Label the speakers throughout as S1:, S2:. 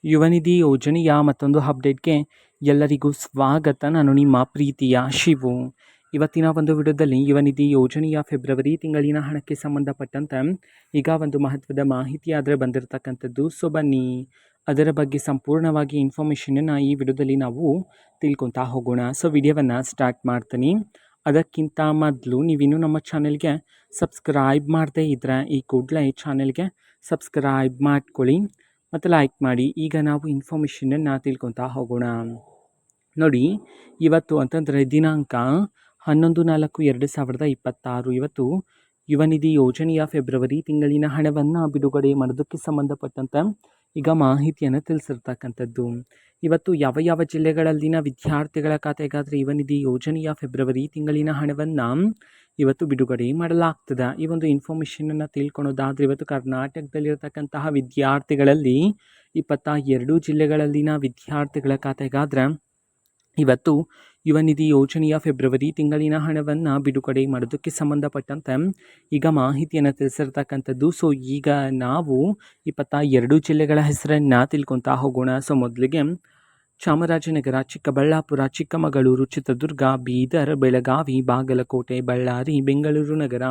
S1: ಯುವನಿಧಿ ಯೋಜನೆಯ ಮತ್ತೊಂದು ಅಪ್ಡೇಟ್ಗೆ ಎಲ್ಲರಿಗೂ ಸ್ವಾಗತ. ನಾನು ನಿಮ್ಮ ಪ್ರೀತಿಯ ಶಿವು. ಇವತ್ತಿನ ಒಂದು ವಿಡಿಯೋದಲ್ಲಿ ಯುವನಿಧಿ ಯೋಜನೆಯ ಫೆಬ್ರವರಿ ತಿಂಗಳಿನ ಹಣಕ್ಕೆ ಸಂಬಂಧಪಟ್ಟಂತೆ ಈಗ ಒಂದು ಮಹತ್ವದ ಮಾಹಿತಿ ಆದರೆ ಬಂದಿರತಕ್ಕಂಥದ್ದು. ಸೊ ಬನ್ನಿ ಅದರ ಬಗ್ಗೆ ಸಂಪೂರ್ಣವಾಗಿ ಇನ್ಫಾರ್ಮೇಷನನ್ನು ಈ ವಿಡಿಯೋದಲ್ಲಿ ನಾವು ತಿಳ್ಕೊತಾ ಹೋಗೋಣ. ಸೊ ವಿಡಿಯೋವನ್ನು ಸ್ಟಾರ್ಟ್ ಮಾಡ್ತೀನಿ. ಅದಕ್ಕಿಂತ ಮೊದಲು ನೀವಿನ್ನೂ ನಮ್ಮ ಚಾನೆಲ್ಗೆ ಸಬ್ಸ್ಕ್ರೈಬ್ ಮಾಡದೇ ಇದ್ದರೆ ಈ ಕೂಡಲೇ ಈ ಚಾನೆಲ್ಗೆ ಸಬ್ಸ್ಕ್ರೈಬ್ ಮಾಡ್ಕೊಳ್ಳಿ ಮತ್ತು ಲೈಕ್ ಮಾಡಿ. ಈಗ ನಾವು ಇನ್ಫಾರ್ಮೇಷನನ್ನು ತಿಳ್ಕೊತಾ ಹೋಗೋಣ. ನೋಡಿ, ಇವತ್ತು ಅಂತಂದರೆ ದಿನಾಂಕ 11/4/2026 ಇವತ್ತು ಯುವನಿಧಿ ಯೋಜನೆಯ ಫೆಬ್ರವರಿ ತಿಂಗಳಿನ ಹಣವನ್ನು ಬಿಡುಗಡೆ ಮಾಡೋದಕ್ಕೆ ಸಂಬಂಧಪಟ್ಟಂತೆ ಈಗ ಮಾಹಿತಿಯನ್ನು ತಿಳಿಸಿರ್ತಕ್ಕಂಥದ್ದು. ಇವತ್ತು ಯಾವ ಯಾವ ಜಿಲ್ಲೆಗಳಲ್ಲಿನ ವಿದ್ಯಾರ್ಥಿಗಳ ಖಾತೆಗಾದರೆ ಯುವನಿಧಿ ಯೋಜನೆಯ ಫೆಬ್ರವರಿ ತಿಂಗಳಿನ ಹಣವನ್ನು ಇವತ್ತು ಬಿಡುಗಡೆ ಮಾಡಲಾಗ್ತದೆ. ಈ ಒಂದು ಇನ್ಫಾರ್ಮೇಷನನ್ನು ತಿಳ್ಕೊಳೋದಾದರೆ ಇವತ್ತು ಕರ್ನಾಟಕದಲ್ಲಿರತಕ್ಕಂತಹ ವಿದ್ಯಾರ್ಥಿಗಳಲ್ಲಿ 22 ಜಿಲ್ಲೆಗಳಲ್ಲಿನ ವಿದ್ಯಾರ್ಥಿಗಳ ಖಾತೆಗಾದರೆ ಇವತ್ತು ಯುವನಿಧಿ ಯೋಜನೆಯ ಫೆಬ್ರವರಿ ತಿಂಗಳಿನ ಹಣವನ್ನು ಬಿಡುಗಡೆ ಮಾಡೋದಕ್ಕೆ ಸಂಬಂಧಪಟ್ಟಂತೆ ಈಗ ಮಾಹಿತಿಯನ್ನು ತಿಳಿಸಿರ್ತಕ್ಕಂಥದ್ದು. ಸೊ ಈಗ ನಾವು 22 ಜಿಲ್ಲೆಗಳ ಹೆಸರನ್ನು ತಿಳ್ಕೊತಾ ಹೋಗೋಣ. ಸೊ ಮೊದಲಿಗೆ ಚಾಮರಾಜನಗರ, ಚಿಕ್ಕಬಳ್ಳಾಪುರ, ಚಿಕ್ಕಮಗಳೂರು, ಚಿತ್ರದುರ್ಗ, ಬೀದರ್, ಬೆಳಗಾವಿ, ಬಾಗಲಕೋಟೆ, ಬಳ್ಳಾರಿ, ಬೆಂಗಳೂರು ನಗರ,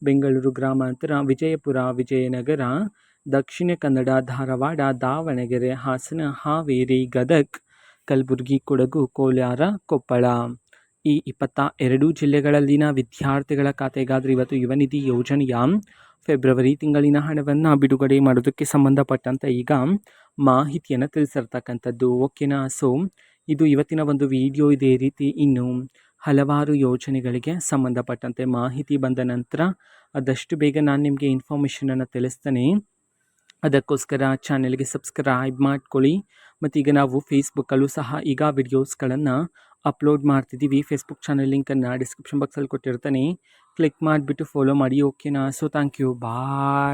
S1: ಬೆಂಗಳೂರು ಗ್ರಾಮಾಂತರ, ವಿಜಯಪುರ, ವಿಜಯನಗರ, ದಕ್ಷಿಣ ಕನ್ನಡ, ಧಾರವಾಡ, ದಾವಣಗೆರೆ, ಹಾಸನ, ಹಾವೇರಿ, ಗದಗ್, ಕಲಬುರಗಿ, ಕೊಡಗು, ಕೋಲಾರ, ಕೊಪ್ಪಳ. ಈ 22 ಜಿಲ್ಲೆಗಳಲ್ಲಿನ ವಿದ್ಯಾರ್ಥಿಗಳ ಖಾತೆಗಾದರೆ ಇವತ್ತು ಯುವನಿಧಿ ಯೋಜನೆಯ ಫೆಬ್ರವರಿ ತಿಂಗಳಿನ ಹಣವನ್ನು ಬಿಡುಗಡೆ ಮಾಡೋದಕ್ಕೆ ಸಂಬಂಧಪಟ್ಟಂತೆ ಈಗ ಮಾಹಿತಿಯನ್ನು ತಿಳಿಸಿರ್ತಕ್ಕಂಥದ್ದು. ಓಕೆನಾ? ಸೊ ಇದು ಇವತ್ತಿನ ಒಂದು ವಿಡಿಯೋ. ಇದೇ ರೀತಿ ಇನ್ನು ಹಲವಾರು ಯೋಜನೆಗಳಿಗೆ ಸಂಬಂಧಪಟ್ಟಂತೆ ಮಾಹಿತಿ ಬಂದ ನಂತರ ಆದಷ್ಟು ಬೇಗ ನಾನು ನಿಮಗೆ ಇನ್ಫಾರ್ಮೇಷನನ್ನು ತಿಳಿಸ್ತೇನೆ. ಅದಕ್ಕೋಸ್ಕರ ಚಾನೆಲ್ಗೆ ಸಬ್ಸ್ಕ್ರೈಬ್ ಮಾಡ್ಕೊಳ್ಳಿ. ಮತ್ತು ಈಗ ನಾವು ಫೇಸ್ಬುಕ್ಕಲ್ಲೂ ಸಹ ಈಗ ವಿಡಿಯೋಸ್ಗಳನ್ನು ಅಪ್ಲೋಡ್ ಮಾಡ್ತಿದ್ದೀವಿ. ಫೇಸ್ಬುಕ್ ಚಾನೆಲ್ ಲಿಂಕನ್ನು ಡಿಸ್ಕ್ರಿಪ್ಷನ್ ಬಾಕ್ಸಲ್ಲಿ ಕೊಟ್ಟಿರ್ತಾನೆ, ಕ್ಲಿಕ್ ಮಾಡಿಬಿಟ್ಟು ಫಾಲೋ ಮಾಡಿ. ಓಕೆನಾ? So thank you, bye.